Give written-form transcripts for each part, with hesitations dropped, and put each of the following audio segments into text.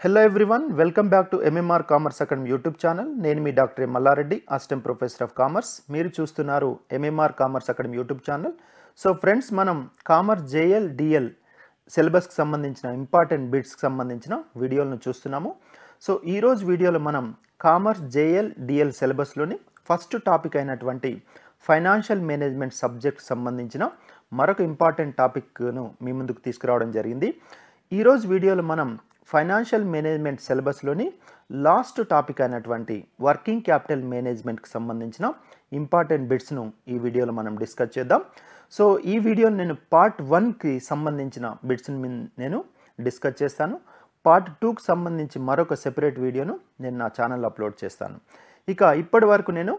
Hello everyone, welcome back to MMR Commerce Academy YouTube channel. నేను మీ Dr.M.Malla Reddy, Assistant Professor of Commerce. మీరు చూస్తున్నారు MMR Commerce Academy YouTube channel. So friends, మనం commerce JL DL సిలబస్కి సంబంధించిన important బిట్స్కి సంబంధించిన వీడియోలను చూస్తున్నాము. So ఈరోజు వీడియోలో మనం కామర్స్ JL DL సిలబస్లోని ఫస్ట్ టాపిక్ అయినటువంటి ఫైనాన్షియల్ మేనేజ్మెంట్ సబ్జెక్ట్ సంబంధించిన మరొక ఇంపార్టెంట్ టాపిక్ను మీ ముందుకు తీసుకురావడం జరిగింది. ఈరోజు వీడియోలో మనం ఫైనాన్షియల్ మేనేజ్మెంట్ సిలబస్లోని లాస్ట్ టాపిక్ అయినటువంటి వర్కింగ్ క్యాపిటల్ మేనేజ్మెంట్కి సంబంధించిన ఇంపార్టెంట్ బిట్స్ను ఈ వీడియోలో మనం డిస్కస్ చేద్దాం. సో ఈ వీడియోని నేను పార్ట్ 1కి సంబంధించిన బిట్స్ని నేను డిస్కస్ చేస్తాను. పార్ట్ 2కి సంబంధించి మరొక సెపరేట్ వీడియోను నేను నా ఛానల్లో అప్లోడ్ చేస్తాను. ఇక ఇప్పటి వరకు నేను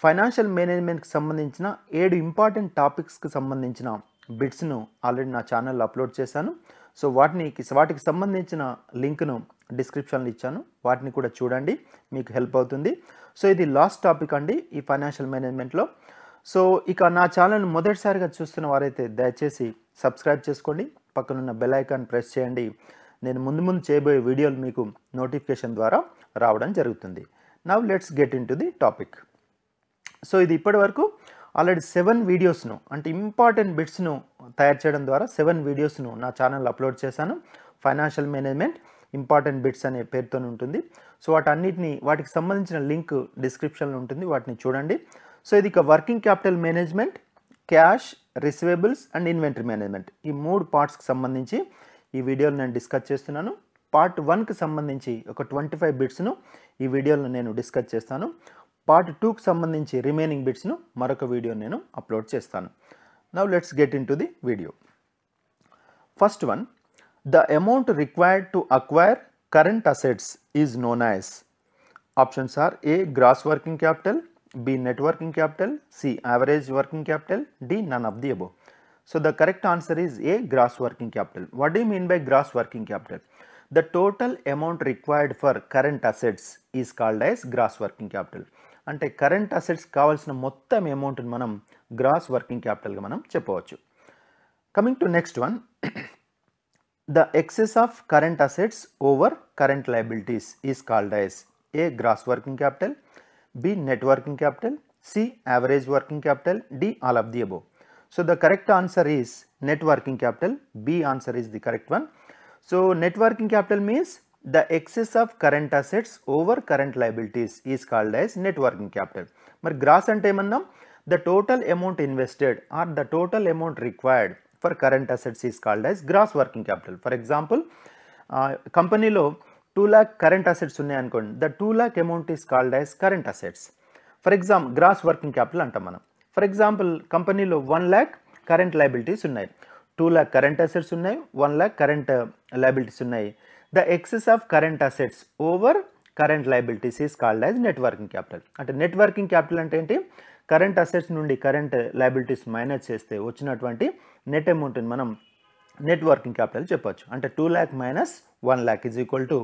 ఫైనాన్షియల్ మేనేజ్మెంట్కి సంబంధించిన 7 ఇంపార్టెంట్ టాపిక్స్కి సంబంధించిన బిట్స్ను ఆల్రెడీ నా ఛానల్లో అప్లోడ్ చేశాను. సో వాటికి సంబంధించిన లింక్ను డిస్క్రిప్షన్లో ఇచ్చాను, వాటిని కూడా చూడండి, మీకు హెల్ప్ అవుతుంది. సో ఇది లాస్ట్ టాపిక్ అండి ఈ ఫైనాన్షియల్ మేనేజ్మెంట్లో. సో ఇక నా ఛానల్ని మొదటిసారిగా చూస్తున్న వారైతే దయచేసి సబ్స్క్రైబ్ చేసుకోండి, పక్కనున్న బెల్ ఐకాన్ ప్రెస్ చేయండి. నేను ముందు చేయబోయే వీడియోలు మీకు నోటిఫికేషన్ ద్వారా రావడం జరుగుతుంది. Now let's get into the topic. So ఇది ఇప్పటి వరకు ఆల్రెడీ 7 వీడియోస్ను అంటే ఇంపార్టెంట్ బిట్స్ను తయారు చేయడం ద్వారా 7 వీడియోస్ను నా ఛానల్లో అప్లోడ్ చేశాను. ఫైనాన్షియల్ మేనేజ్మెంట్ ఇంపార్టెంట్ బిట్స్ అనే పేరుతో ఉంటుంది. సో వాటికి సంబంధించిన లింక్ డిస్క్రిప్షన్లో ఉంటుంది, వాటిని చూడండి. సో ఇది ఇక working capital management, cash, receivables and inventory management, ఈ 3 పార్ట్స్కి సంబంధించి ఈ వీడియోలో నేను డిస్కస్ చేస్తున్నాను. పార్ట్ 1కి సంబంధించి ఒక 25 బిట్స్ను ఈ వీడియోలో నేను డిస్కస్ చేస్తాను. పార్ట్ 2కి సంబంధించి రిమైనింగ్ బిట్స్ను మరొక వీడియో నేను అప్లోడ్ చేస్తాను. Now let's get into the video. First one, the amount required to acquire current assets is known as. Options are A gross working capital, B net working capital, C average working capital, D none of the above. So the correct answer is A, gross working capital. What do you mean by gross working capital? The total amount required for current assets is called as gross working capital. అంటే current assets కావాల్సిన మొత్తం అమౌంట్ని మనం gross working క్యాపిటల్గా మనం చెప్పవచ్చు. Coming to next one, the excess of current assets over current liabilities is called as A gross working capital, B net working capital, C average working capital, D all of the above. So the correct answer is net working capital. B answer is the correct one. So net working capital means the excess of current assets over current liabilities is called as net working capital. But gross ante emannam, the total amount invested or the total amount required for current assets is called as gross working capital. For example, company lo 2 lakh current assets unnai anukondi, the 2 lakh amount is called as current assets. For example, gross working capital antam manam. For example కంపెనీలో 1 lakh current liabilities ఉన్నాయి, 2 lakh current assets ఉన్నాయి, 1 lakh current liabilities ఉన్నాయి. The excess of current assets over current liabilities is called as net working capital. అంటే net working capital అంటే ఏంటి? Current assets నుండి current liabilities minus చేస్తే వచ్చినటువంటి net అమౌంట్ని మనం నెట్ వర్కింగ్ క్యాపిటల్ చెప్పొచ్చు. అంటే 2 lakh minus 1 lakh is equal to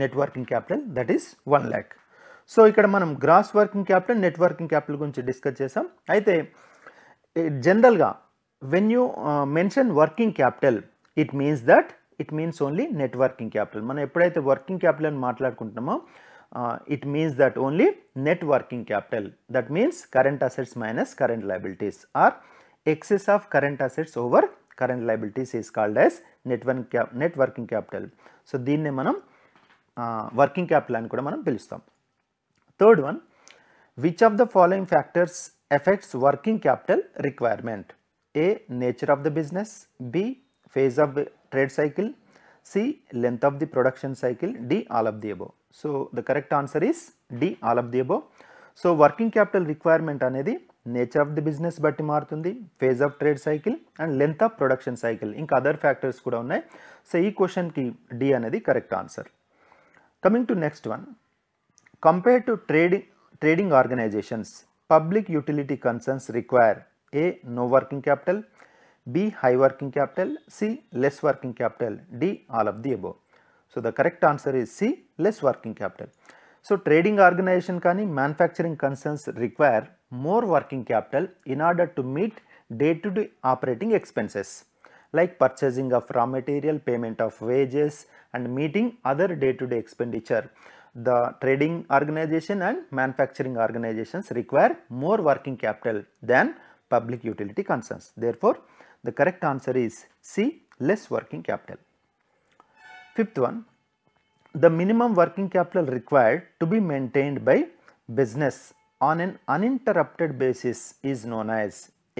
net working capital, that is 1 lakh. So ఇక్కడ మనం gross working capital, net working capital గురించి డిస్కస్ చేసాం. అయితే జనరల్గా when you mention working capital it means only net working capital. మనం ఎప్పుడైతే working capital అని మాట్లాడుకుంటున్నామో it means that only net working capital. That means current assets minus current liabilities or excess of current assets over current liabilities is called as net working capital. So దీన్నే మనం working capital అని కూడా మనం పిలుస్తాం. Third one, which of the following factors affects working capital requirement? A, nature of the business, B, phase of trade cycle, C, length of the production cycle, D, all of the above. So the correct answer is D, all of the above. So working capital requirement అనేది nature of the business బట్టి మారుతుంది, phase of trade cycle and length of production cycle, ఇంకా other factors కూడా ఉన్నాయి. So ఈ క్వశ్చన్కి D అనేది correct answer. Coming to next one, compared to trading organizations, public utility concerns require A, no working capital, B, high working capital, C, less working capital, D, all of the above. So the correct answer is C, less working capital. So trading organization కానీ manufacturing concerns require more working capital in order to meet day-to-day operating expenses like purchasing of raw material, payment of wages and meeting other day-to-day expenditure, the trading organization and manufacturing organizations require more working capital than public utility concerns. Therefore, the correct answer is C, less working capital. Fifth one, the minimum working capital required to be maintained by business on an uninterrupted basis is known as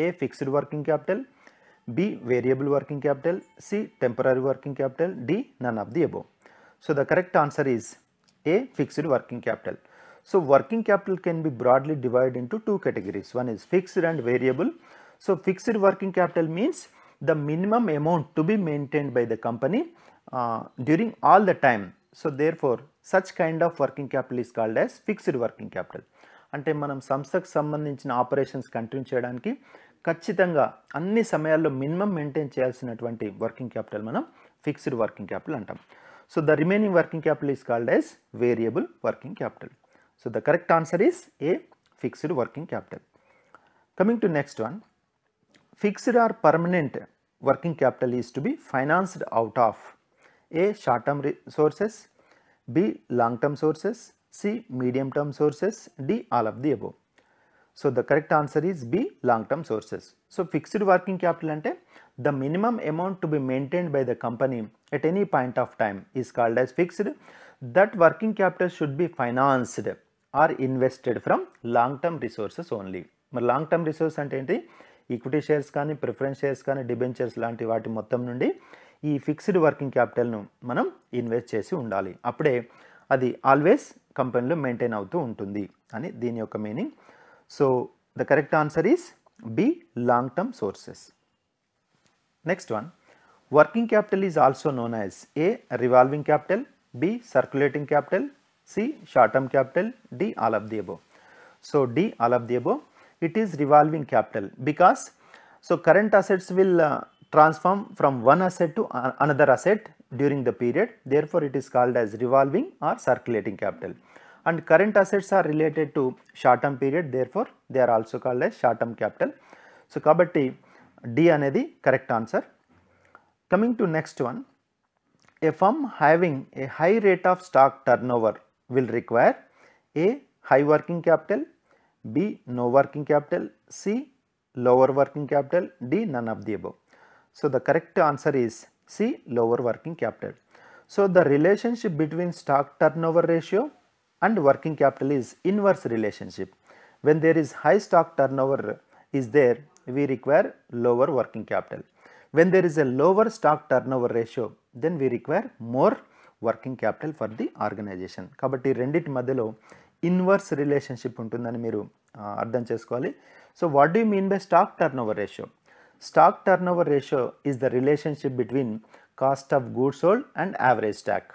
A, fixed working capital, B, variable working capital, C, temporary working capital, D, none of the above. So the correct answer is A, fixed working capital. So working capital can be broadly divided into two categories. One is fixed and variable. So fixed working capital means the minimum amount to be maintained by the company during all the time. So therefore such kind of working capital is called as fixed working capital. అంటే మనం సంస్థకు సంబంధించిన operations continue చేయడానికి ఖచ్చితంగా అన్ని సమయాల్లో minimum maintain చేయాల్సినటువంటి working capital మనం ఫిక్స్డ్ వర్కింగ్ క్యాపిటల్ అంటాం. So the remaining working capital is called as variable working capital. So the correct answer is A, fixed working capital. Coming to next one, fixed or permanent working capital is to be financed out of A, short term sources, B, long term sources, C, medium term sources, D, all of the above. So the correct answer is B, long term sources. So fixed working capital ante the minimum amount to be maintained by the company at any point of time is called as fixed. That working capital should be financed or invested from long term resources only. మరి long term resource అంటే ఏంటి? Equity shares కానీ, preference shares కానీ, debentures లాంటి వాటి మొత్తం నుండి ఈ ఫిక్స్డ్ వర్కింగ్ క్యాపిటల్ను మనం ఇన్వెస్ట్ చేసి ఉండాలి. అప్పుడే అది ఆల్వేస్ కంపెనీలో మెయింటైన్ అవుతూ ఉంటుంది అని దీని యొక్క meaning. So the correct answer is B, long term sources. Next one, working capital is also known as A, revolving capital, B, circulating capital, C, short term capital, D, all of the above. So D, all of the above. It is revolving capital because current assets will transform from one asset to another asset during the period. Therefore, it is called as revolving or circulating capital. And current assets are related to short term period. Therefore, they are also called as short term capital. So, kabatti D anedi correct answer. Coming to next one, a firm having a high rate of stock turnover will require A, high working capital, B, no working capital, C, lower working capital, D, none of the above. So the correct answer is C, lower working capital. So the relationship between stock turnover ratio and working capital is inverse relationship. When there is high stock turnover is there, we require lower working capital. When there is a lower stock turnover ratio, then we require more working capital for the organization. Kabatti renditi madhyalo inverse relationship ఉంటుందని మీరు అర్థం చేసుకోవాలి. So what do you mean by stock turnover ratio? Stock turnover ratio is the relationship between cost of goods sold and average stock.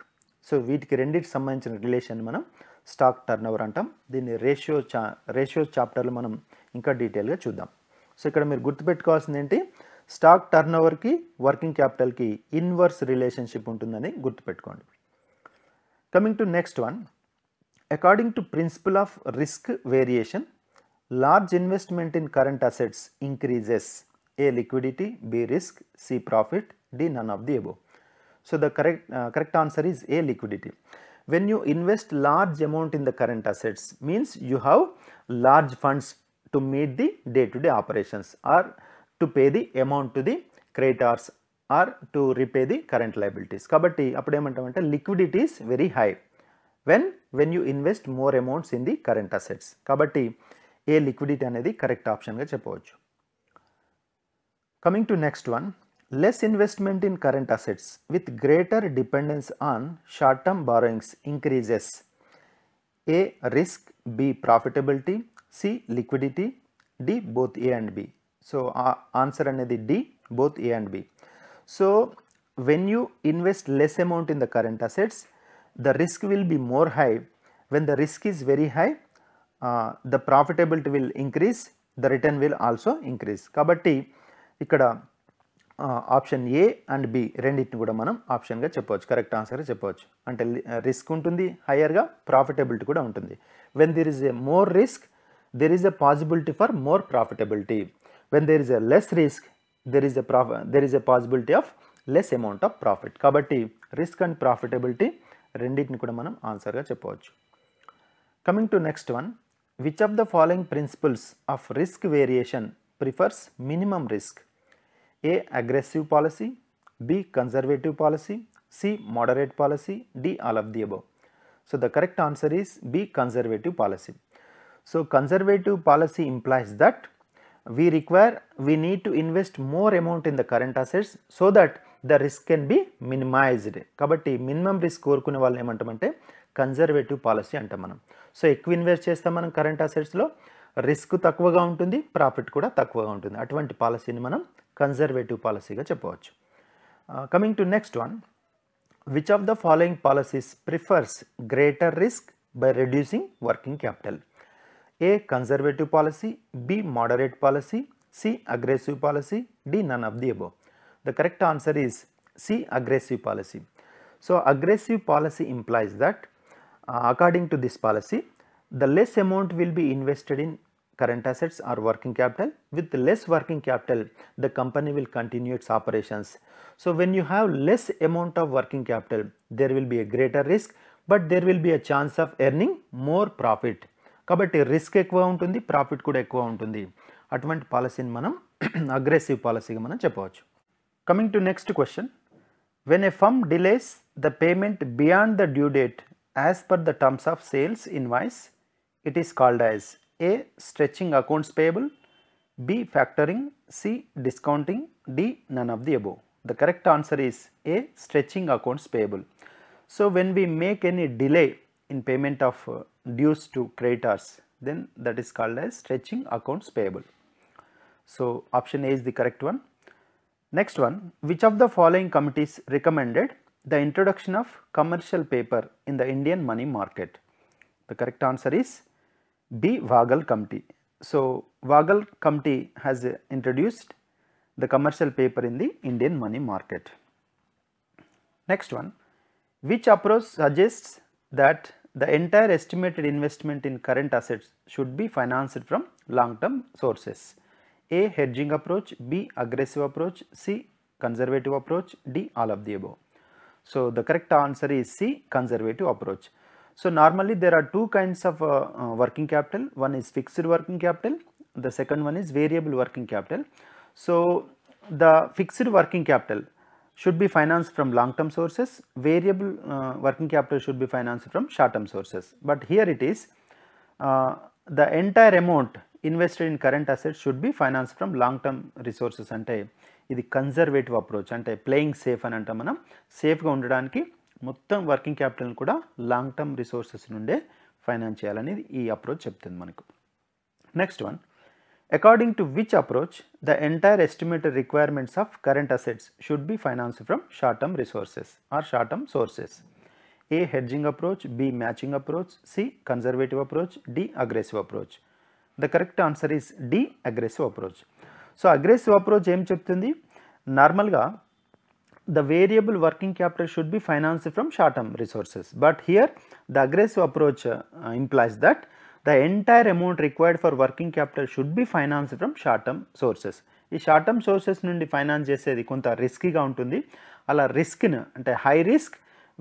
So వీటికి రెండింటికి సంబంధించిన relation మనం stock turnover అంటాం. దీన్ని రేషియో చాప్టర్లో మనం ఇంకా డీటెయిల్గా చూద్దాం. సో ఇక్కడ మీరు గుర్తుపెట్టుకోవాల్సింది ఏంటి? స్టాక్ టర్నోవర్కి వర్కింగ్ క్యాపిటల్కి ఇన్వర్స్ రిలేషన్షిప్ ఉంటుందని గుర్తుపెట్టుకోండి. Coming to next one, according to principle of risk variation, large investment in current assets increases A, liquidity, B, risk, C, profit, D, none of the above. So the correct answer is A, liquidity. When you invest large amount in the current assets means you have large funds to meet the day-to-day operations or to pay the amount to the creditors or to repay the current liabilities. Kabatti appudu emantamante liquidity is very high when you invest more amounts in the current assets. Kabatti A, liquidity anedi correct option ga cheppavachu. Coming to next one, less investment in current assets with greater dependence on short term borrowings increases A, risk, B, profitability, C, liquidity, D, both A and B. So answer anedi D, both A and B. So when you invest less amount in the current assets, the risk will be more high. When the risk is very high, the profitability will increase, the return will also increase. Kabatti ikkada option A and B రెండింటిని కూడా మనం ఆప్షన్గా చెప్పవచ్చు, correct ఆన్సర్గా చెప్పవచ్చు. అంటే risk ఉంటుంది హయ్యర్గా, profitability కూడా ఉంటుంది. When there is a more risk there is a possibility for more profitability. When there is a less risk, there is a possibility of less amount of profit. కాబట్టి risk and profitability రెండింటిని కూడా మనం ఆన్సర్గా చెప్పవచ్చు. Coming to next one, which of the following principles of risk variation prefers minimum risk? A aggressive policy, B conservative policy, C moderate policy, D all of the above. So the correct answer is B conservative policy. So conservative policy implies that we need to invest more amount in the current assets so that the risk can be minimized. కాబట్టి minimum risk కోరుకునే వాళ్ళని ఏమంటామంటే conservative policy అంటాం మనం. So ఎక్కువ invest చేస్తాం మనం current అసెట్స్లో, రిస్క్ తక్కువగా ఉంటుంది, ప్రాఫిట్ కూడా తక్కువగా ఉంటుంది. అటువంటి పాలసీని మనం కన్జర్వేటివ్ పాలసీగా చెప్పవచ్చు. Coming to next one, which of the following policies prefers greater risk by reducing working capital? A conservative policy, B moderate policy, C aggressive policy, D none of the above. The correct answer is C aggressive policy. So aggressive policy implies that according to this policy, the less amount will be invested in current assets or working capital. With less working capital, the company will continue its operations. So when you have less amount of working capital, there will be a greater risk, but there will be a chance of earning more profit. కాబట్టి risk ఎక్కువ ఉంటుంది, profit కూడా ఎక్కువ ఉంటుంది. అటువంటి పాలసీని మనం aggressive పాలసీగా మనం చెప్పవచ్చు. Coming to next question, when a firm delays the payment beyond the due date as per the terms of sales invoice, it is called as A stretching accounts payable, B factoring, C discounting, D none of the above. The correct answer is A stretching accounts payable. So when we make any delay in payment of dues to creditors, then that is called as stretching accounts payable. So option A is the correct one. Next one, which of the following committees recommended the introduction of commercial paper in the Indian money market? The correct answer is B Waghal committee. So Waghal committee has introduced the commercial paper in the Indian money market. Next one, which approach suggests that the entire estimated investment in current assets should be financed from long term sources? A hedging approach, B aggressive approach, C conservative approach, D all of the above. So the correct answer is C conservative approach. So normally there are two kinds of working capital. One is fixed working capital, the second one is variable working capital. So the fixed working capital should be financed from long term sources, variable working capital should be financed from short term sources. But here it is the entire amount invested in current assets should be financed from long term resources. అంటే ఇది conservative approach, అంటే playing safe అని అంటే మనం సేఫ్గా ఉండడానికి మొత్తం working క్యాపిటల్ని కూడా లాంగ్ టర్మ్ రిసోర్సెస్ నుండే ఫైనాన్స్ చేయాలనేది ఈ అప్రోచ్ చెప్తుంది మనకు. Next one, according to which approach the entire estimated requirements of current assets should be financed from short term resources or short term sources? A hedging approach, B matching approach, C conservative approach, D aggressive approach. The correct answer is D aggressive approach. So aggressive approach ఏం చెప్తుంది, నార్మల్గా the variable working capital should be financed from short term resources, but here the aggressive approach implies that the entire amount required for working capital should be financed from short term sources. ఈ short term sources నుండి finance చేసేది కొంత రిస్కీగా ఉంటుంది. అలా రిస్క్ని అంటే high risk,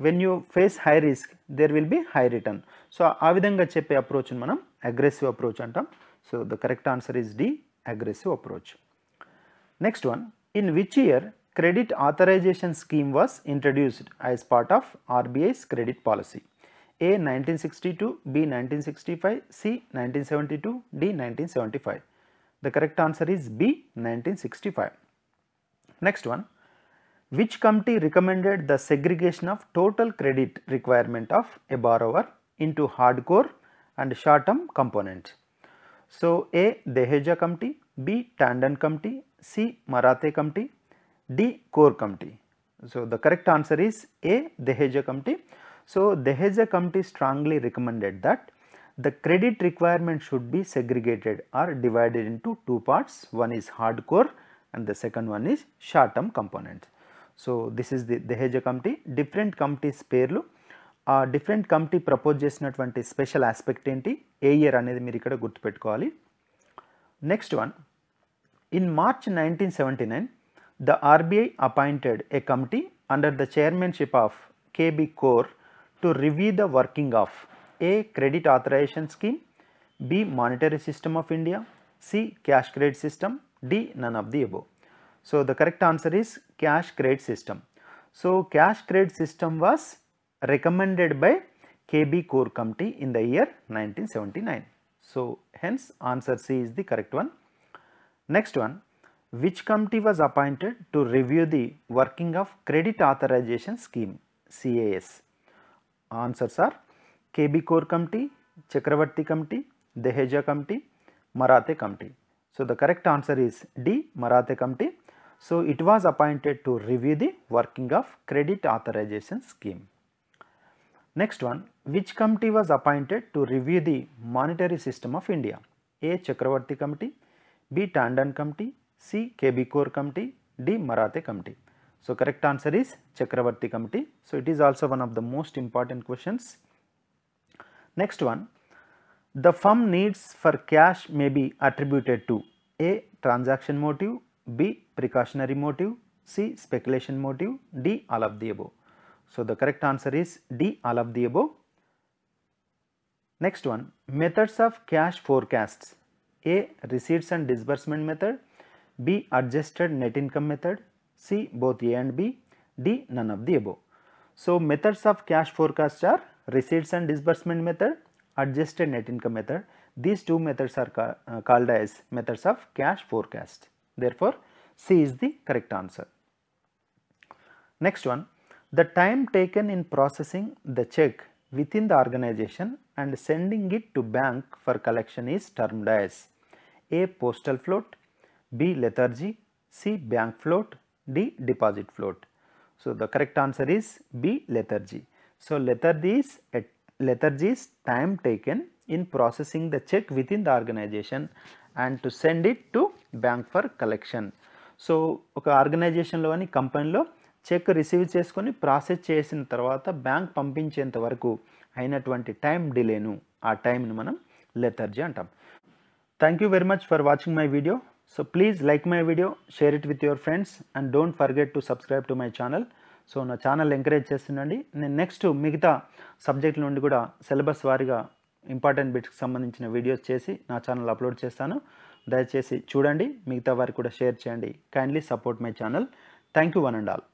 when you face high risk there will be high return. So ఆ విధంగా చెప్పే అప్రోచ్ని మనం అగ్రెసివ్ అప్రోచ్ అంటాం. So the correct answer is D aggressive approach. Next one, in which year credit authorization scheme was introduced as part of RBI's credit policy? A 1962, B 1965, C 1972, D 1975. The correct answer is B 1965. Next one, which committee recommended the segregation of total credit requirement of a borrower into hardcore and short term components? So A Deheja committee, B Tandon committee, C Marathe committee, D core committee. So the correct answer is A Deheja committee. So Deheja committee strongly recommended that the credit requirement should be segregated or divided into two parts. One is hardcore and the second one is short term components. So this is the Deheja committee. Different committees పేర్లు, ఆ different committee propose చేసినటువంటి special aspect ఏంటి, ఏ year అనేది మీరు ఇక్కడ గుర్తుపెట్టుకోవాలి. Next one, in March 1979 The RBI appointed a committee under the chairmanship of KB Kaur to review the working of A. Credit authorization scheme, B. Monetary system of India, C. Cash credit system, D. None of the above. So the correct answer is cash credit system. So cash credit system was recommended by KB Kaur committee in the year 1979. So hence answer C is the correct one. Next one, which committee was appointed to review the working of credit authorization scheme, CAS? Answers are KB Kaur committee, Chakravarti committee, Deheja committee, Marathe committee. So the correct answer is D, Marathe committee. So it was appointed to review the working of credit authorization scheme. Next one, which committee was appointed to review the monetary system of India? A. Chakravarti committee, B. Tandon committee, C. KB Kaur committee, D. Marathe committee. So correct answer is Chakravarti committee. So it is also one of the most important questions. Next one, the firm needs for cash may be attributed to A. Transaction motive, B. Precautionary motive, C. Speculation motive, D. All of the above. So the correct answer is D. All of the above. Next one, methods of cash forecasts. A. Receipts and disbursement method, B. Adjusted net income method, C. Both A and B, D. None of the above. So methods of cash forecasts are receipts and disbursement method, adjusted net income method. These two methods are called as methods of cash forecast. Therefore C is the correct answer. Next one, the time taken in processing the check within the organization and sending it to bank for collection is termed as A. Postal float, B. Lethargy, C. Bank float, D. Deposit float. So the correct answer is B. Lethargy. So lethargy is time taken in processing the check within the organization and to send it to bank for collection. So ఒక ఆర్గనైజేషన్లోని కంపెనీలో check receive చేసుకొని process చేసిన తర్వాత bank పంపించేంత వరకు అయినటువంటి time డిలేను, ఆ టైంను మనం lethargy అంటాం. Thank you very much for watching my video. So please like my video, share it with your friends and don't forget to subscribe to my channel. So నా channel encourage చేస్తుండండి. నేను next మిగతా సబ్జెక్టుల నుండి కూడా syllabus వారీగా important బిట్స్కి సంబంధించిన videos చేసి నా channel upload చేస్తాను. దయచేసి చూడండి, మిగతా వారికి కూడా షేర్ చేయండి. Kindly support my channel. Thank you one and all.